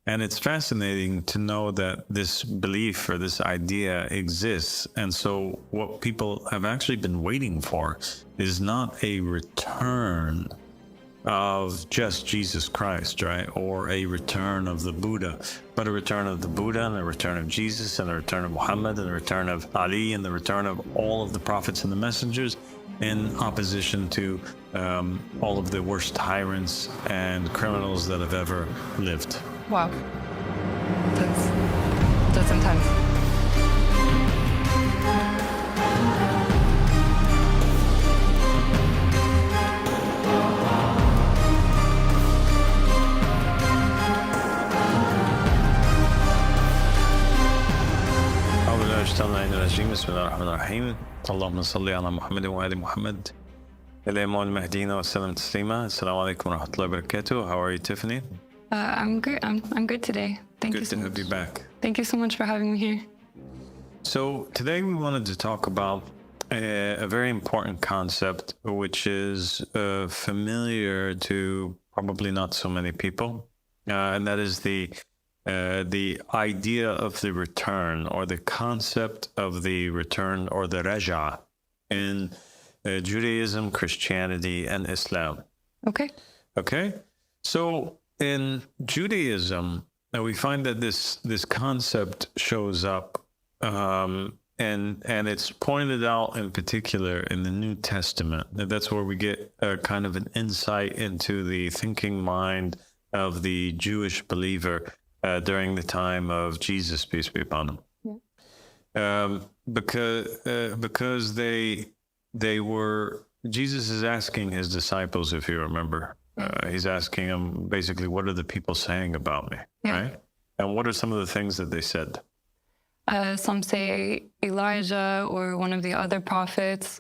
And it's fascinating to know that this belief or this idea exists. And so what people have actually been waiting for is not a return of just Jesus Christ, right? Or a return of the Buddha, but a return of the Buddha and a return of Jesus and a return of Muhammad and a return of Ali and the return of all of the prophets and the messengers, in opposition to all of the worst tyrants and criminals that have ever lived. Wow. That's intense. Bismillahirrahmanirrahim. Allahumma salli ala Muhammad wa ali Muhammad. Ilayhim al-Mahdina wa sallam taslima. Assalamu alaikum wa rahmatullahi wa barakatuh. How are you, Tiffany? I'm good. I'm good today. Thank you so much. Good to have you back. Thank you so much for having me here. So today we wanted to talk about a very important concept, which is familiar to probably not so many people, and that is the idea of the return, or the concept of the return, or the raja, in Judaism, Christianity, and Islam. Okay. So in Judaism, we find that this concept shows up, and it's pointed out in particular in the New Testament. That's where we get a kind of an insight into the thinking mind of the Jewish believer during the time of Jesus, peace be upon him. Yeah. Because they were, Jesus is asking his disciples, if you remember, he's asking them basically, what are the people saying about me, right? And what are some of the things that they said? Some say Elijah or one of the other prophets,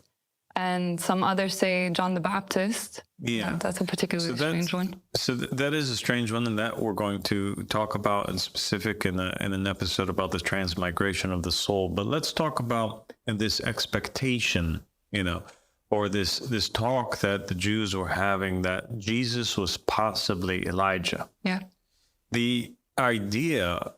and some others say John the Baptist. Yeah, that's a particularly strange one. So that is a strange one, and that we're going to talk about in specific in an episode about the transmigration of the soul. But let's talk about this expectation, or this talk that the Jews were having, that Jesus was possibly Elijah. Yeah. The idea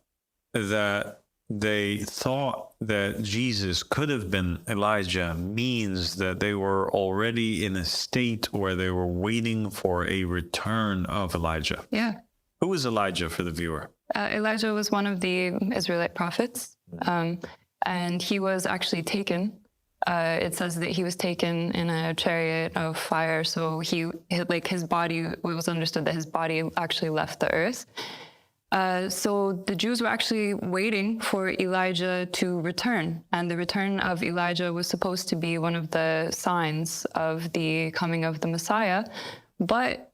that they thought that Jesus could have been Elijah means that they were already in a state where they were waiting for a return of Elijah. Yeah. Who was Elijah for the viewer? Elijah was one of the Israelite prophets, and he was actually taken. It says that he was taken in a chariot of fire. So his body, it was understood that his body actually left the earth. So the Jews were actually waiting for Elijah to return, and the return of Elijah was supposed to be one of the signs of the coming of the Messiah. But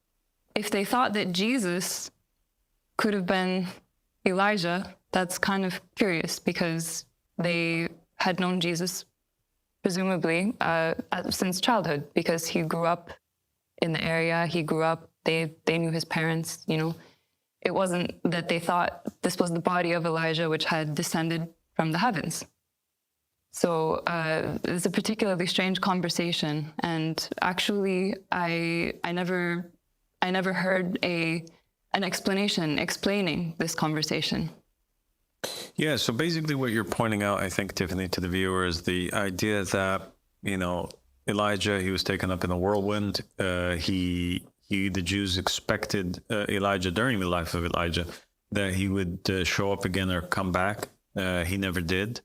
if they thought that Jesus could have been Elijah, that's kind of curious, because they had known Jesus presumably since childhood, because he grew up in the area, they knew his parents, It wasn't that they thought this was the body of Elijah, which had descended from the heavens. So it's a particularly strange conversation. And actually, I never heard an explanation explaining this conversation. Yeah, so basically what you're pointing out, I think, Tiffany, to the viewer, is the idea that, Elijah, he was taken up in a whirlwind. The Jews expected Elijah, during the life of Elijah, that he would show up again or come back. He never did.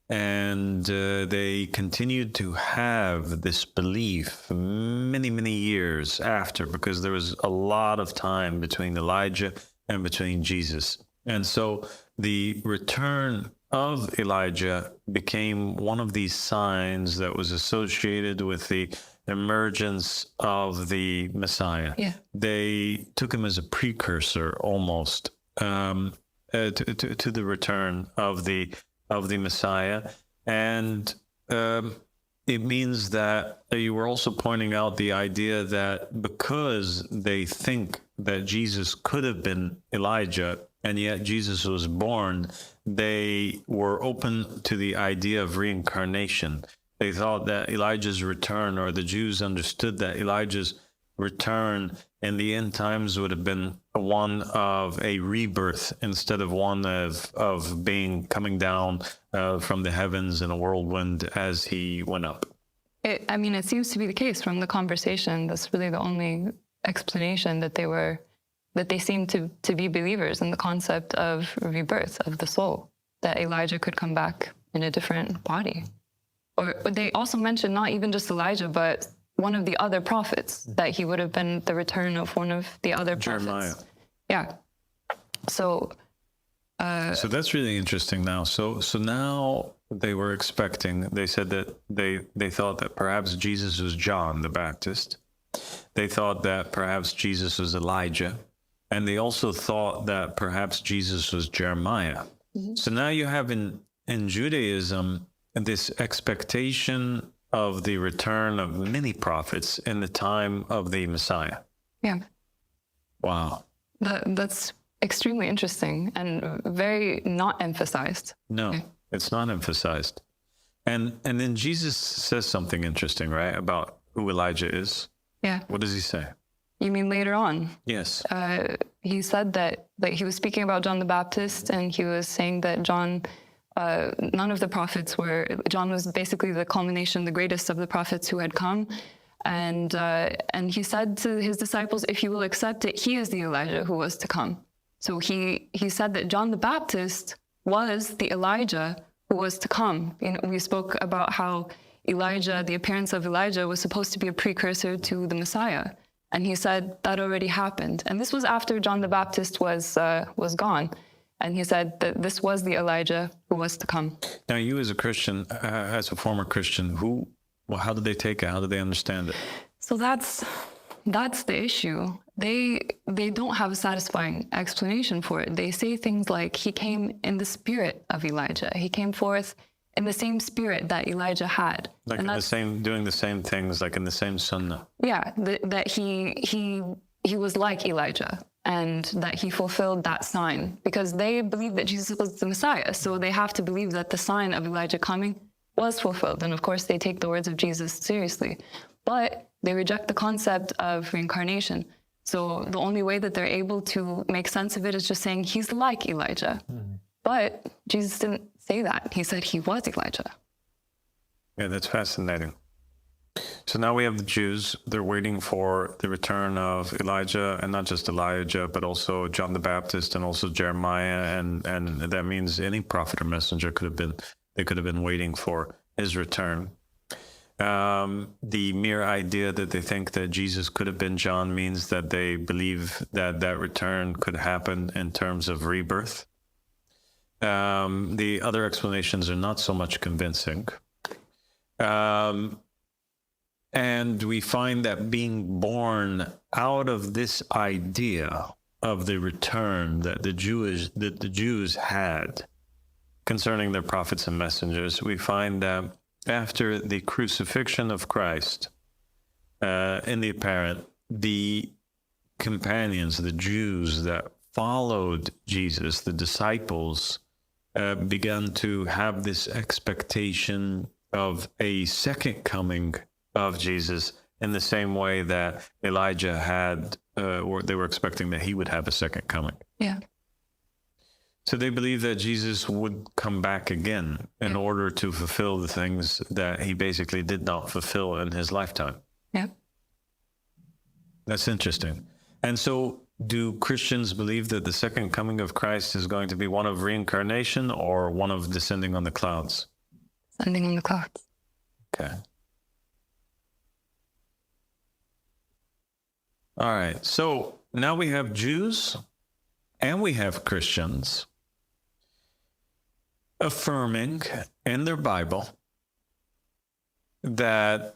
And they continued to have this belief many, many years after, because there was a lot of time between Elijah and between Jesus. And so the return of Elijah became one of these signs that was associated with the emergence of the Messiah. Yeah. They took him as a precursor almost to the return of the Messiah. And it means that you were also pointing out the idea that because they think that Jesus could have been Elijah, and yet Jesus was born, they were open to the idea of reincarnation. They thought that Elijah's return, or the Jews understood that Elijah's return in the end times would have been one of a rebirth instead of one of being coming down from the heavens in a whirlwind as he went up. It seems to be the case from the conversation. That's really the only explanation, that they seem to be believers in the concept of rebirth of the soul, that Elijah could come back in a different body. Or they also mentioned not even just Elijah, but one of the other prophets, that he would have been the return of one of the other prophets. Jeremiah. Yeah. So that's really interesting now. So now they were expecting, they said that they thought that perhaps Jesus was John the Baptist. They thought that perhaps Jesus was Elijah. And they also thought that perhaps Jesus was Jeremiah. Mm-hmm. So now you have in Judaism this expectation of the return of many prophets in the time of the Messiah. Yeah. Wow. That's extremely interesting and very not emphasized. No, it's not emphasized. And then Jesus says something interesting, right, about who Elijah is. Yeah. What does he say? You mean later on? Yes. He said that he was speaking about John the Baptist, and he was saying that John, none of the prophets John was basically the culmination, the greatest of the prophets who had come. And he said to his disciples, if you will accept it, he is the Elijah who was to come. So he said that John the Baptist was the Elijah who was to come. We spoke about how Elijah, the appearance of Elijah, was supposed to be a precursor to the Messiah. And he said that already happened. And this was after John the Baptist was gone. And he said that this was the Elijah who was to come. Now, you as a Christian, as a former Christian, how did they take it? How did they understand it? So that's the issue. They don't have a satisfying explanation for it. They say things like, he came in the spirit of Elijah. He came forth in the same spirit that Elijah had. Like doing the same things, like in the same sunnah. Yeah, that he was like Elijah, and that he fulfilled that sign, because they believe that Jesus was the Messiah. So they have to believe that the sign of Elijah coming was fulfilled. And of course, they take the words of Jesus seriously. But they reject the concept of reincarnation. So the only way that they're able to make sense of it is just saying he's like Elijah. Mm-hmm. But Jesus didn't say that. He said he was Elijah. Yeah, that's fascinating. So now we have the Jews. They're waiting for the return of Elijah, and not just Elijah, but also John the Baptist and also Jeremiah. And that means any prophet or messenger could have been waiting for his return. The mere idea that they think that Jesus could have been John means that they believe that return could happen in terms of rebirth. The other explanations are not so much convincing. And we find that being born out of this idea of the return that the Jews had concerning their prophets and messengers, we find that after the crucifixion of Christ, in the apparent, the companions, the Jews that followed Jesus, the disciples, began to have this expectation of a second coming of Jesus in the same way that Elijah had, or they were expecting that he would have a second coming. Yeah. So they believe that Jesus would come back again in order to fulfill the things that he basically did not fulfill in his lifetime. Yeah. That's interesting. And so do Christians believe that the second coming of Christ is going to be one of reincarnation or one of descending on the clouds? Descending on the clouds. Okay. All right. So now we have Jews and we have Christians affirming in their Bible that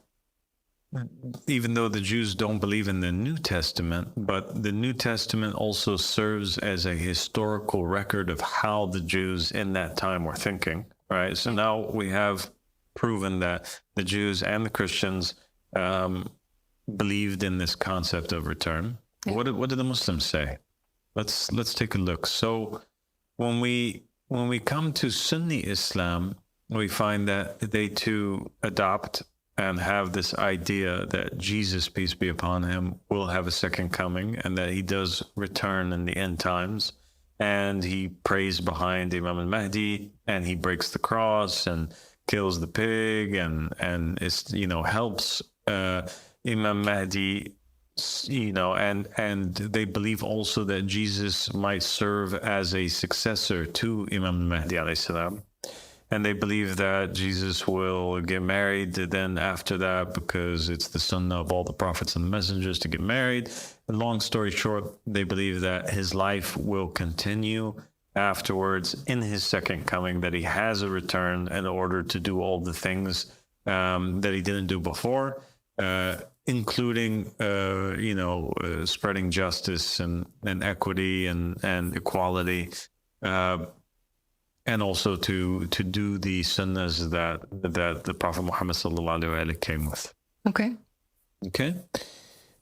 even though the Jews don't believe in the New Testament, but the New Testament also serves as a historical record of how the Jews in that time were thinking, right? So now we have proven that the Jews and the Christians believed in this concept of return. Yeah. What do the Muslims say? Let's take a look. So when we come to Sunni Islam, we find that they too adopt and have this idea that Jesus, peace be upon him, will have a second coming and that he does return in the end times. And he prays behind Imam al-Mahdi, and he breaks the cross and kills the pig, and is, helps Imam Mahdi, and they believe also that Jesus might serve as a successor to Imam Mahdi alayhi salam. And they believe that Jesus will get married then after that, because it's the sunnah of all the prophets and messengers to get married. And long story short, they believe that his life will continue afterwards in his second coming, that he has a return in order to do all the things that he didn't do before, including, spreading justice and equity and equality, and also to do the sunnahs that the Prophet Muhammad sallallahu alaihi wasallam came with. Okay.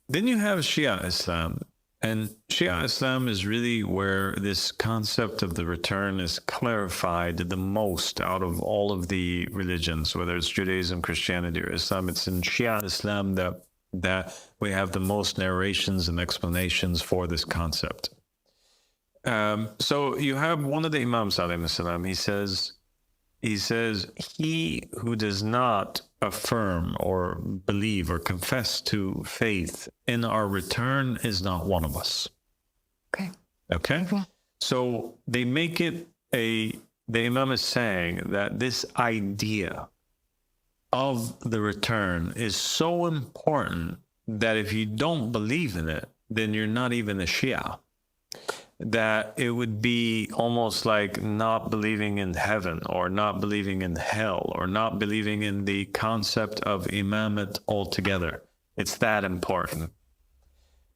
Then you have Shia Islam. And Shia Islam is really where this concept of the return is clarified the most out of all of the religions, whether it's Judaism, Christianity, or Islam. It's in Shia Islam that we have the most narrations and explanations for this concept. So you have one of the Imams, alayhi salam, he says, he who does not affirm or believe or confess to faith in our return is not one of us. Okay. So they make it the Imam is saying that this idea of the return is so important that if you don't believe in it, then you're not even a Shia. That it would be almost like not believing in heaven, or not believing in hell, or not believing in the concept of imamate altogether. It's that important.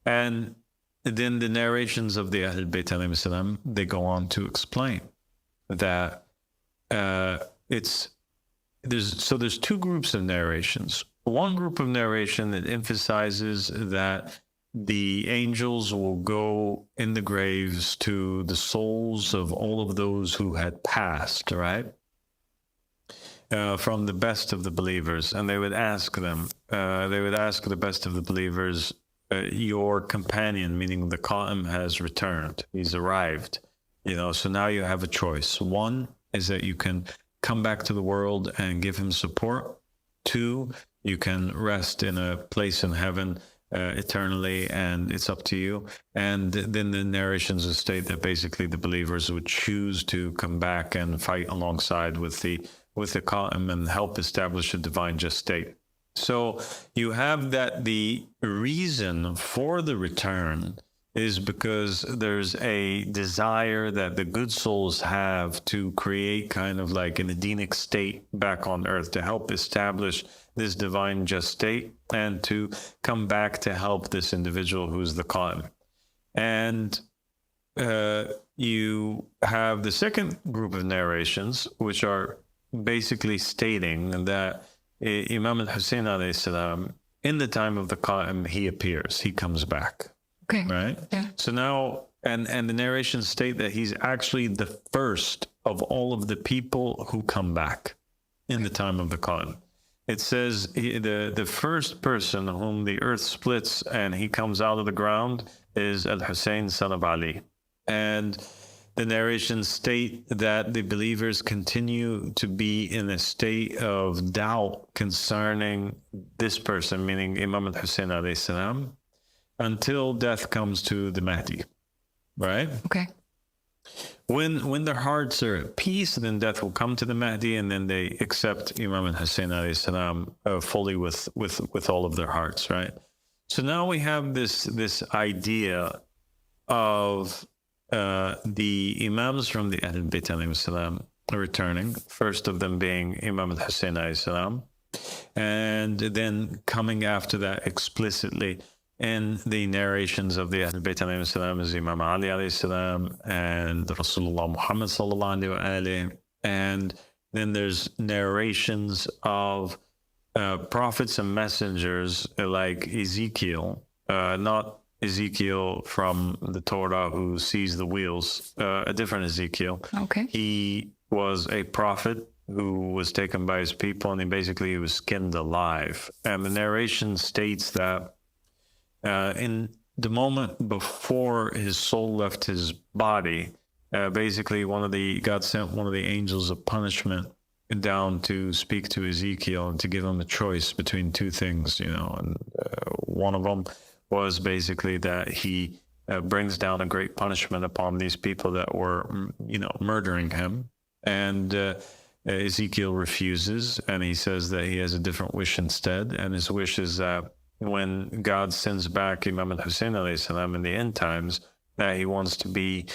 And then the narrations of the Ahlul Bayt alayhim salam, they go on to explain that there's two groups of narrations. One group of narration that emphasizes that the angels will go in the graves to the souls of all of those who had passed, right? From the best of the believers. And they would ask them, the best of the believers, your companion, meaning the Qaim, has returned. He's arrived. So now you have a choice. One is that you can come back to the world and give him support. Two, you can rest in a place in heaven eternally, and it's up to you. And then the narrations state that basically the believers would choose to come back and fight alongside with the Qaim and help establish a divine just state. So you have that the reason for the return is because there's a desire that the good souls have to create kind of like an Edenic state back on earth to help establish this divine just state and to come back to help this individual who's the Qaim. And you have the second group of narrations, which are basically stating that Imam al-Hussein alayhi salam, in the time of the Qaim, he appears, he comes back. Okay. Right? Yeah. So now, and the narrations state that he's actually the first of all of the people who come back in the time of the Qaim. It says the first person whom the earth splits and he comes out of the ground is Al-Hussein, son of Ali. And the narrations state that the believers continue to be in a state of doubt concerning this person, meaning Imam al-Hussein alayhi salam, until death comes to the Mahdi, right? Okay. When their hearts are at peace, then death will come to the Mahdi, and then they accept Imam al-Hussein alayhi salam fully with all of their hearts, right? So now we have this idea of the Imams from the Ahlul Bayt alayhim salam returning, first of them being Imam al-Hussein alayhi salam, and then coming after that explicitly in the narrations of the Ahlul Bayt alayhim salam is Imam Ali alayhi salam and Rasulullah Muhammad sallallahu alayhi, and then there's narrations of prophets and messengers like Ezekiel, not Ezekiel from the Torah who sees the wheels, a different Ezekiel. Okay. He was a prophet who was taken by his people, and he was skinned alive. And the narration states that in the moment before his soul left his body, God sent one of the angels of punishment down to speak to Ezekiel and to give him a choice between two things, and one of them was basically that he brings down a great punishment upon these people that were, murdering him. And Ezekiel refuses, and he says that he has a different wish instead. And his wish is that when God sends back Imam al-Hussein alayhi salam in the end times, that he wants to be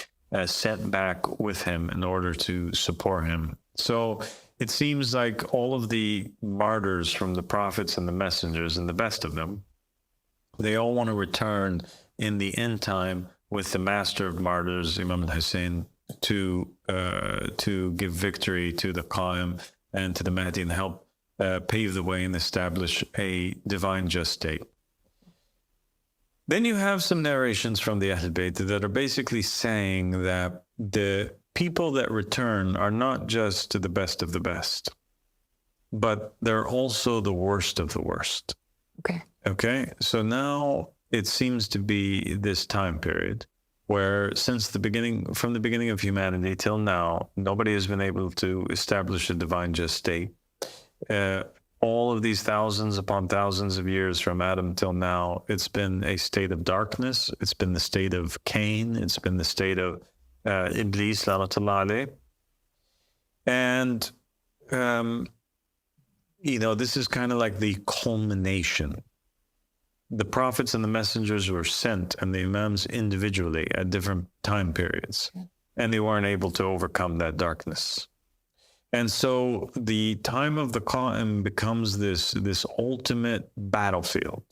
sent back with him in order to support him. So it seems like all of the martyrs from the prophets and the messengers, and the best of them, they all want to return in the end time with the master of martyrs, Imam al-Hussein, to give victory to the Qaim and to the Mahdi and help pave the way and establish a divine just state. Then you have some narrations from the Ahl Bayt that are basically saying that the people that return are not just to the best of the best, but they're also the worst of the worst. Okay. So now it seems to be this time period where from the beginning of humanity till now, nobody has been able to establish a divine just state. All of these thousands upon thousands of years from Adam till now, it's been a state of darkness. It's been the state of Cain. It's been the state of Iblis, lanatullah alayh. And, this is kind of like the culmination. The prophets and the messengers were sent, and the imams individually at different time periods, and they weren't able to overcome that darkness. And so the time of the Qaim becomes this ultimate battlefield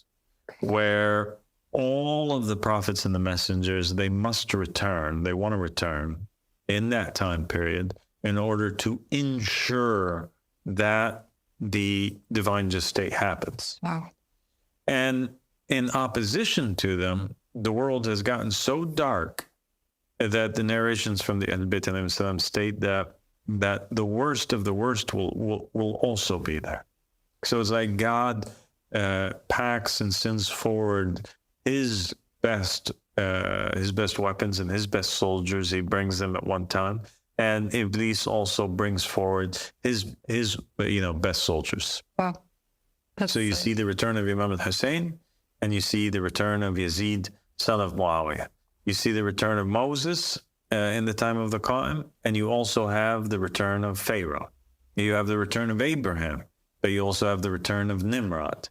where all of the prophets and the messengers, they must return. They want to return in that time period in order to ensure that the divine just state happens. Wow. And in opposition to them, the world has gotten so dark that the narrations from the Ahl Bayt alayhim salam state that the worst of the worst will also be there. So it's like God packs and sends forward his best weapons and his best soldiers. He brings them at one time, and Iblis also brings forward his best soldiers. Wow. So you see the return of Imam al-Hussein, and you see the return of Yezid, son of Muawiyah. You see the return of Moses in the time of the Qaim, and you also have the return of Pharaoh. You have the return of Abraham, but you also have the return of Nimrod.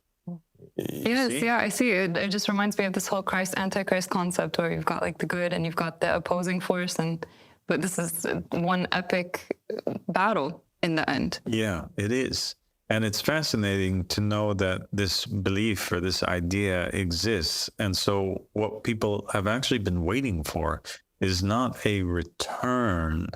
I see. It just reminds me of this whole Antichrist concept where you've got like the good and you've got the opposing force, but this is one epic battle in the end. Yeah, it is. And it's fascinating to know that this belief or this idea exists. And so what people have actually been waiting for is not a return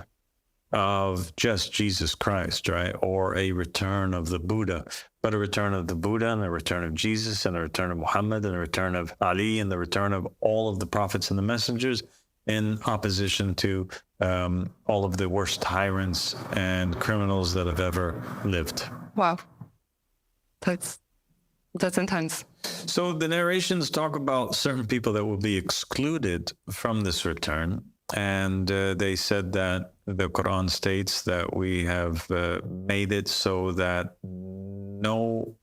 of just Jesus Christ, right? Or a return of the Buddha, but a return of the Buddha and a return of Jesus and a return of Muhammad and a return of Ali and the return of all of the prophets and the messengers in opposition to all of the worst tyrants and criminals that have ever lived. Wow. That's intense. So the narrations talk about certain people that will be excluded from this return. And they said that the Quran states that we have made it so that no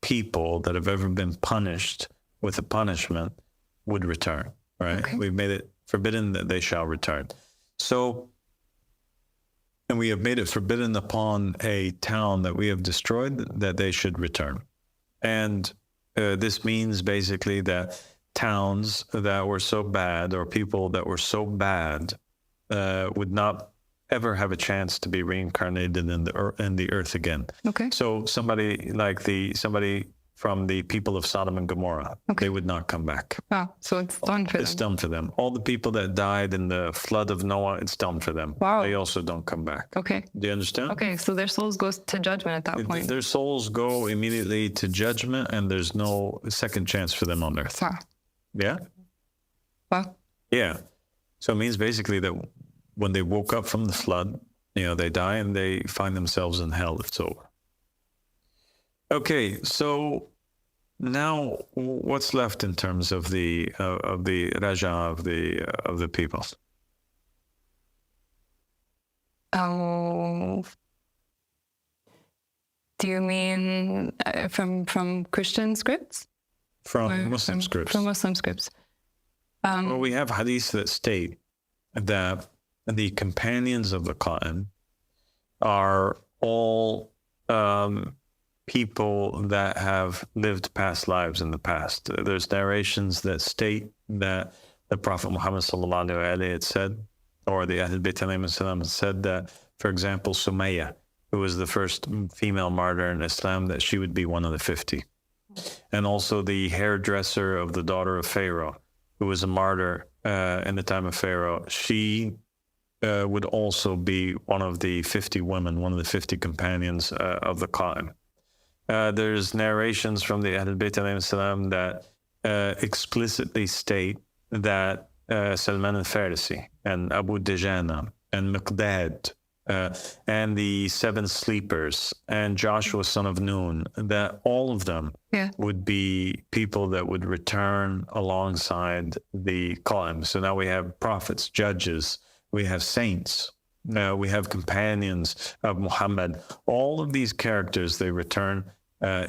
people that have ever been punished with a punishment would return, right? Okay. We've made it forbidden that they shall return. So, and we have made it forbidden upon a town that we have destroyed that they should return. And this means basically that towns that were so bad or people that were so bad would not ever have a chance to be reincarnated in the earth again. Okay. So somebody from the people of Sodom and Gomorrah, they would not come back. Wow. So it's done for them. It's done for them. All the people that died in the flood of Noah, it's done for them. Wow. They also don't come back. Okay. Do you understand? Okay. So their souls goes to judgment at that point. Their souls go immediately to judgment, and there's no second chance for them on earth. Wow. Yeah? Wow. Yeah. So it means basically that when they woke up from the flood, They die and they find themselves in hell. It's over. Okay, so now what's left in terms of the raja of the people? Oh, do you mean from Christian scripts? From Muslim scripts. From Muslim scripts. Well, we have hadiths that state that the companions of the Qaim are all people that have lived past lives in the past. There's narrations that state that the Prophet Muhammad sallallahu alaihi wasallam had said, or the Ahl Bayt alayhim salam said that, for example, Sumayya, who was the first female martyr in Islam, that she would be one of the 50. And also the hairdresser of the daughter of Pharaoh, who was a martyr in the time of Pharaoh, she would also be one of the 50 women, one of the 50 companions of the Qaim. There's narrations from the Ahl Bayt alayhim salam that explicitly state that Salman al-Farisi and Abu Dajana and Miqdad and the 7 sleepers and Joshua son of Nun, that all of them would be people that would return alongside the Qaim. So now we have prophets, judges, we have saints, we have companions of Muhammad. All of these characters, they return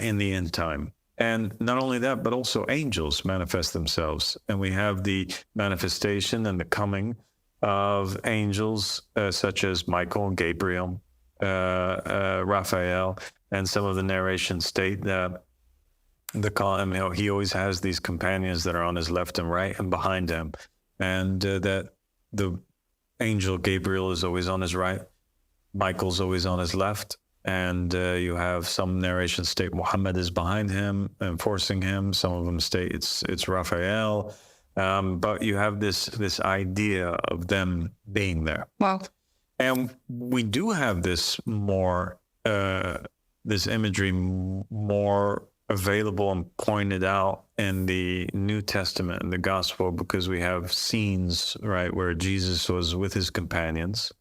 in the end time. And not only that, but also angels manifest themselves. And we have the manifestation and the coming of angels such as Michael, Gabriel, Raphael, and some of the narrations state that the Qaim, he always has these companions that are on his left and right and behind him, and that the angel Gabriel is always on his right, Michael's always on his left, and you have some narrations state Muhammad is behind him, enforcing him. Some of them state it's Raphael. But you have this idea of them being there. Wow. And we do have this imagery more available and pointed out in the New Testament and the Gospel, because we have scenes, right, where Jesus was with his companions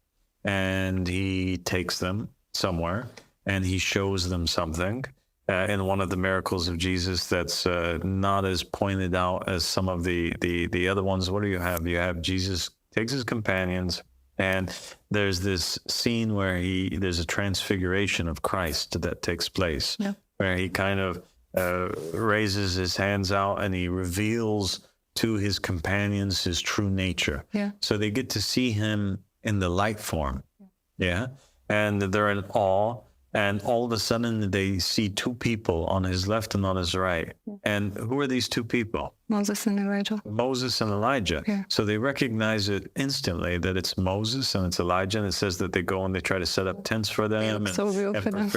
and he takes them somewhere and he shows them something. In one of the miracles of Jesus that's not as pointed out as some of the other ones. What do you have? You have Jesus takes his companions, and there's this scene where there's a transfiguration of Christ that takes place, where he kind of raises his hands out and he reveals to his companions his true nature. So they get to see him in the light form. And they're in awe. And all of a sudden, they see 2 people on his left and on his right. And who are these 2 people? Moses and Elijah. Moses and Elijah. So they recognize it instantly that it's Moses and it's Elijah. And it says that they go and they try to set up tents for them and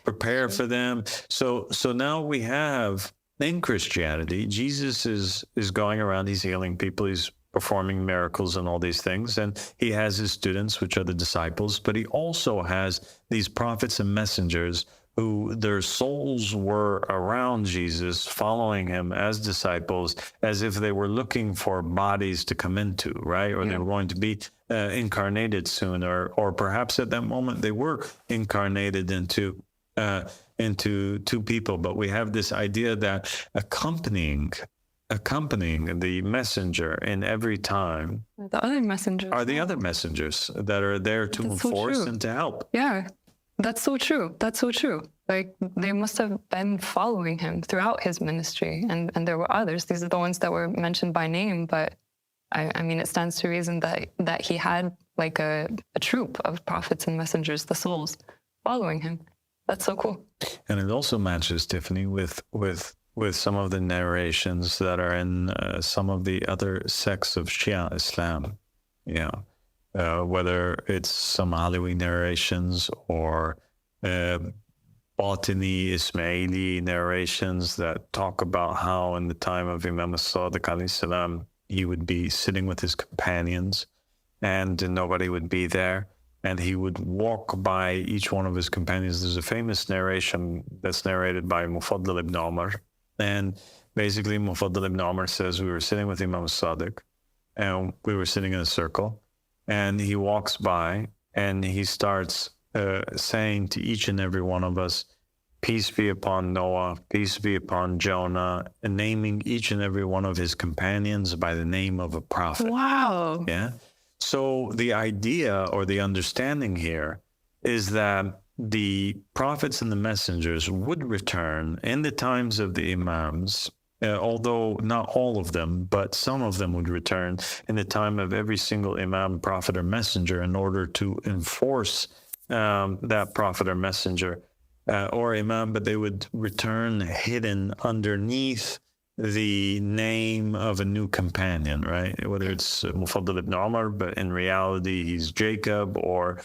prepare for them. So now we have, in Christianity, Jesus is going around, he's healing people, he's performing miracles and all these things. And he has his students, which are the disciples, but he also has these prophets and messengers who their souls were around Jesus, following him as disciples, as if they were looking for bodies to come into, right? Or they were going to be incarnated soon, or perhaps at that moment they were incarnated into 2 people. But we have this idea that accompanying the messenger in every time the other messengers are the other messengers that are there to enforce and to help. That's so true. Like, they must have been following him throughout his ministry, and there were others. These are the ones that were mentioned by name, but I mean, it stands to reason that he had like a troop of prophets and messengers, the souls, following him. That's so cool. And it also matches, Tiffany, with some of the narrations that are in some of the other sects of Shia Islam, whether it's some Alawi narrations or Batini Ismaili narrations that talk about how in the time of Imam as-Sadiq alayhi salam, he would be sitting with his companions and nobody would be there. And he would walk by each one of his companions. There's a famous narration that's narrated by Mufaddal ibn Umar. And basically, Mufaddal ibn Umar says, we were sitting with Imam as-Sadiq, and we were sitting in a circle, and he walks by, and he starts saying to each and every one of us, peace be upon Noah, peace be upon Jonah, and naming each and every one of his companions by the name of a prophet. Wow. Yeah. So the idea or the understanding here is that the prophets and the messengers would return in the times of the imams, although not all of them, but some of them would return in the time of every single imam, prophet, or messenger in order to enforce that prophet or messenger or imam, but they would return hidden underneath the name of a new companion, right? Whether it's Mufaddal ibn Umar, but in reality he's Jacob, or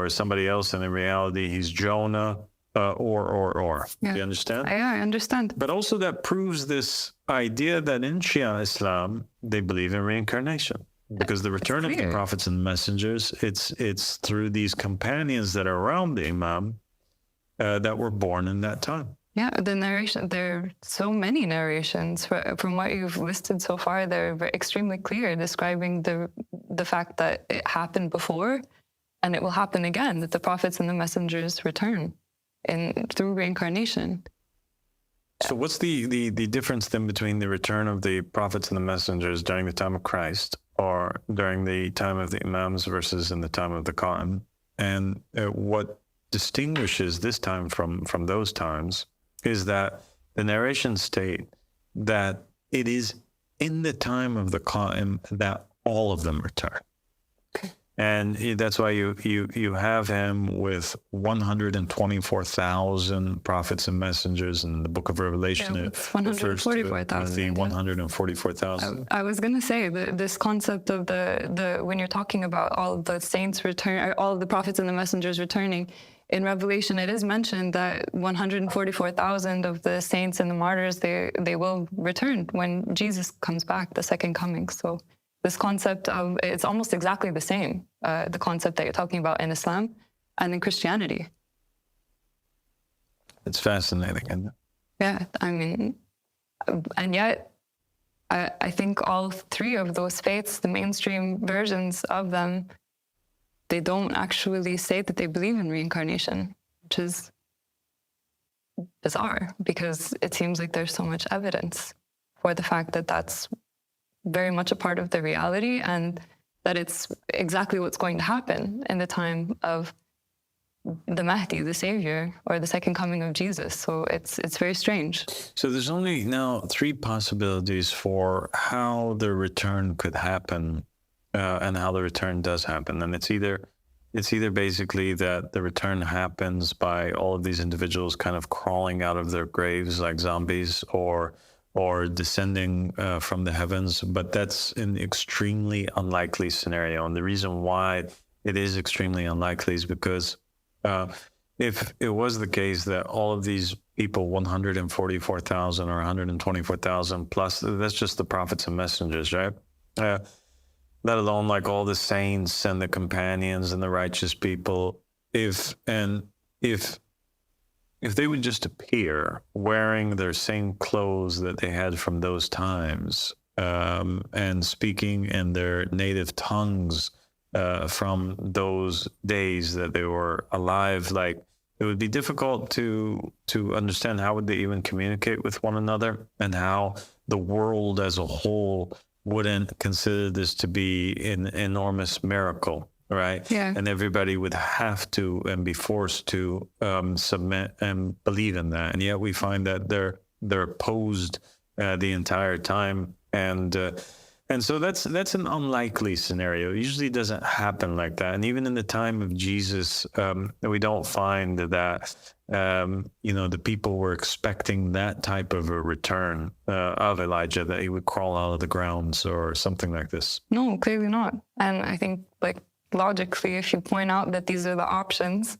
somebody else, and in reality he's Jonah, or. Yeah. Do you understand? I understand. But also that proves this idea that in Shia Islam, they believe in reincarnation. Because the return of the prophets and messengers, it's through these companions that are around the Imam that were born in that time. Yeah, the narration, there are so many narrations from what you've listed so far. They're extremely clear, describing the fact that it happened before and it will happen again, that the prophets and the messengers return through reincarnation. So what's the difference then between the return of the prophets and the messengers during the time of Christ or during the time of the Imams versus in the time of the Kaim? And what distinguishes this time from those times is that the narrations state that it is in the time of the Kaim that all of them return. Okay. And that's why you have him with 124,000 prophets and messengers in the book of Revelation. Yeah, 144,000. The 144,000. I was going to say this concept of the when you're talking about all of the saints return, all of the prophets and the messengers returning, in Revelation it is mentioned that 144,000 of the saints and the martyrs, they will return when Jesus comes back, the second coming. So this concept of, it's almost exactly the same, the concept that you're talking about in Islam and in Christianity. It's fascinating, isn't it? Yeah, I mean, and yet I think all three of those faiths, the mainstream versions of them, they don't actually say that they believe in reincarnation, which is bizarre because it seems like there's so much evidence for the fact that that's very much a part of the reality and that it's exactly what's going to happen in the time of the Mahdi, the Savior, or the second coming of Jesus. So it's very strange. So there's only now three possibilities for how the return could happen and how the return does happen. And it's either basically that the return happens by all of these individuals kind of crawling out of their graves like zombies or descending from the heavens, but that's an extremely unlikely scenario. And the reason why it is extremely unlikely is because if it was the case that all of these people, 144,000 or 124,000 plus, that's just the prophets and messengers, right? Let alone like all the saints and the companions and the righteous people. If they would just appear wearing their same clothes that they had from those times and speaking in their native tongues from those days that they were alive, like it would be difficult to understand how would they even communicate with one another and how the world as a whole wouldn't consider this to be an enormous miracle. Right. Yeah. And everybody would have to and be forced to submit and believe in that. And yet we find that they're opposed the entire time. And so that's an unlikely scenario. It usually doesn't happen like that. And even in the time of Jesus, we don't find that, the people were expecting that type of a return of Elijah, that he would crawl out of the grounds or something like this. No, clearly not. And I think logically, if you point out that these are the options,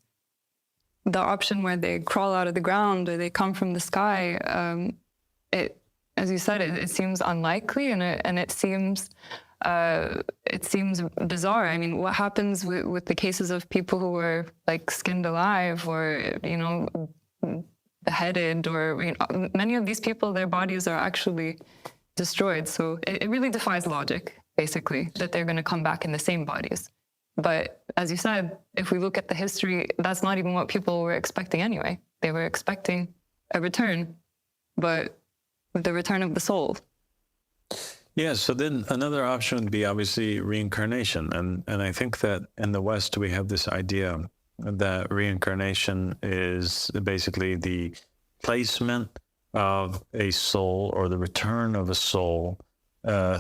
the option where they crawl out of the ground or they come from the sky, as you said, it seems unlikely and it seems bizarre. I mean, what happens with the cases of people who were skinned alive or beheaded, or many of these people, their bodies are actually destroyed. So it really defies logic, basically, that they're going to come back in the same bodies. But as you said, if we look at the history, that's not even what people were expecting anyway. They were expecting a return, but the return of the soul. Yeah, so then another option would be obviously reincarnation. And I think that in the West, we have this idea that reincarnation is basically the placement of a soul or the return of a soul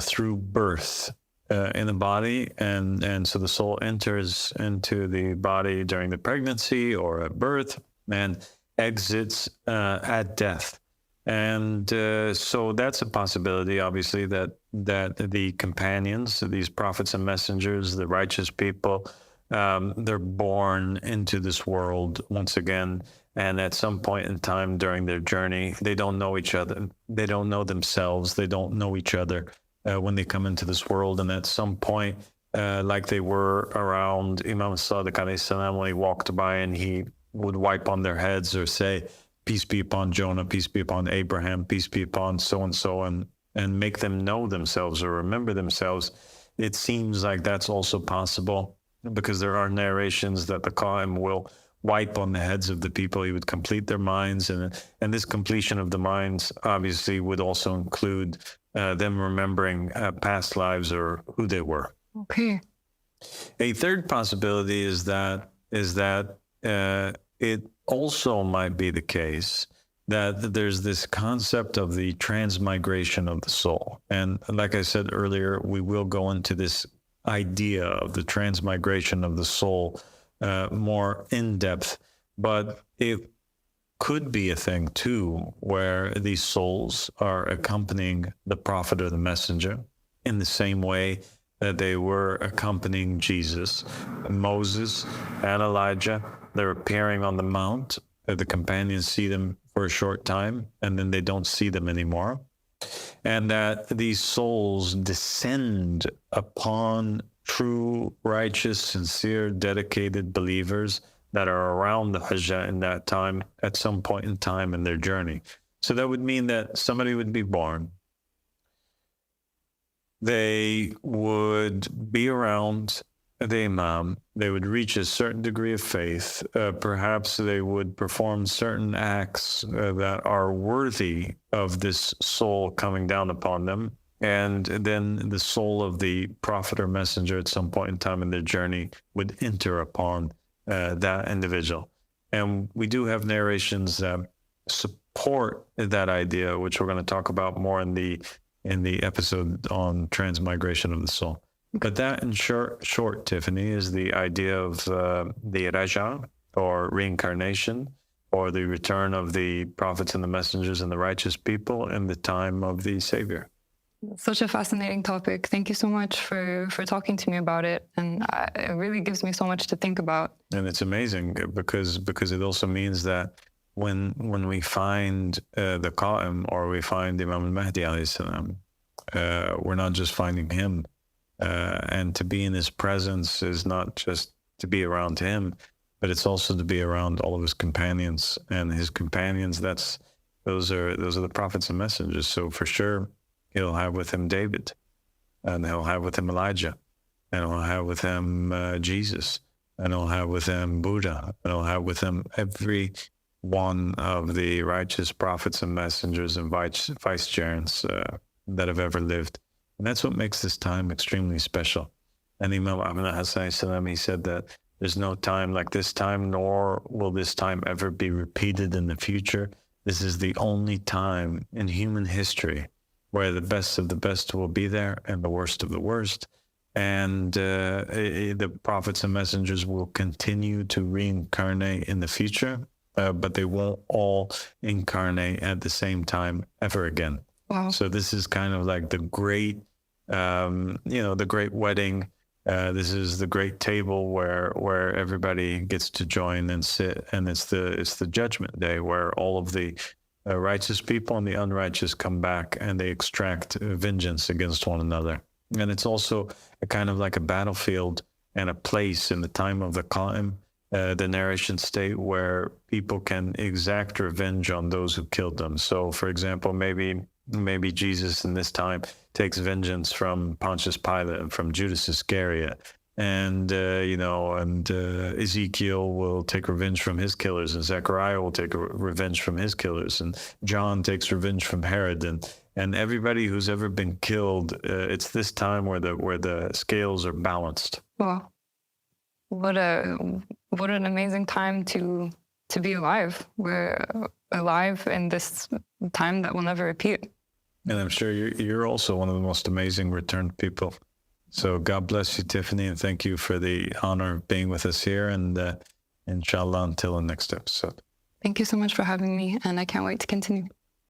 through birth in the body. And so the soul enters into the body during the pregnancy or at birth and exits at death. And so that's a possibility, obviously, that the companions, these prophets and messengers, the righteous people, they're born into this world once again. And at some point in time during their journey, they don't know each other. They don't know themselves. They don't know each other when they come into this world. And at some point, like they were around Imam Sadiq alayhi salam, when he walked by and he would wipe on their heads or say, peace be upon Jonah, peace be upon Abraham, peace be upon so-and-so, and make them know themselves or remember themselves. It seems like that's also possible because there are narrations that the Qaim will wipe on the heads of the people. He would complete their minds. And this completion of the minds obviously would also include them remembering past lives or who they were. Okay. A third possibility is that it also might be the case that there's this concept of the transmigration of the soul. And like I said earlier, we will go into this idea of the transmigration of the soul more in depth, but it could be a thing too, where these souls are accompanying the prophet or the messenger in the same way that they were accompanying Jesus, Moses, and Elijah. They're appearing on the mount. The companions see them for a short time, and then they don't see them anymore. And that these souls descend upon true, righteous, sincere, dedicated believers that are around the Hajjah in that time, at some point in time in their journey. So that would mean that somebody would be born. They would be around the Imam. They would reach a certain degree of faith. Perhaps they would perform certain acts that are worthy of this soul coming down upon them. And then the soul of the prophet or messenger at some point in time in their journey would enter upon that individual. And we do have narrations that support that idea, which we're going to talk about more in the episode on transmigration of the soul. But that, in short, Tiffany, is the idea of the Raja, or reincarnation, or the return of the prophets and the messengers and the righteous people in the time of the Savior. Such a fascinating topic. Thank you so much for talking to me about it. And it really gives me so much to think about. And it's amazing because it also means that when we find the Qaim, or we find Imam al-Mahdi alayhi salam, we're not just finding him. And to be in his presence is not just to be around him, but it's also to be around all of his companions. And his companions, those are the prophets and messengers. So for sure, he'll have with him David, and he'll have with him Elijah, and he'll have with him Jesus, and he'll have with him Buddha, and he'll have with him every one of the righteous prophets and messengers and vicegerents that have ever lived. And that's what makes this time extremely special. And Imam Ahmad Hassan salam, he said that there's no time like this time, nor will this time ever be repeated in the future. This is the only time in human history where the best of the best will be there and the worst of the worst. And the prophets and messengers will continue to reincarnate in the future, but they won't all incarnate at the same time ever again. Wow. So this is kind of like the great, the great wedding. This is the great table where everybody gets to join and sit, and it's the judgment day where all of the righteous people and the unrighteous come back and they extract vengeance against one another. And it's also a kind of like a battlefield and a place in the time of the Qaim, the narration state, where people can exact revenge on those who killed them. So, for example, maybe Jesus in this time takes vengeance from Pontius Pilate and from Judas Iscariot and Ezekiel will take revenge from his killers, and Zechariah will take revenge from his killers, and John takes revenge from Herod, and everybody who's ever been killed. It's this time where the scales are balanced. Well, what an amazing time to be alive. We're alive in this time that will never repeat. And I'm sure you're also one of the most amazing returned people. So God bless you, Tiffany, and thank you for the honor of being with us here. And inshallah, until the next episode. Thank you so much for having me, and I can't wait to continue.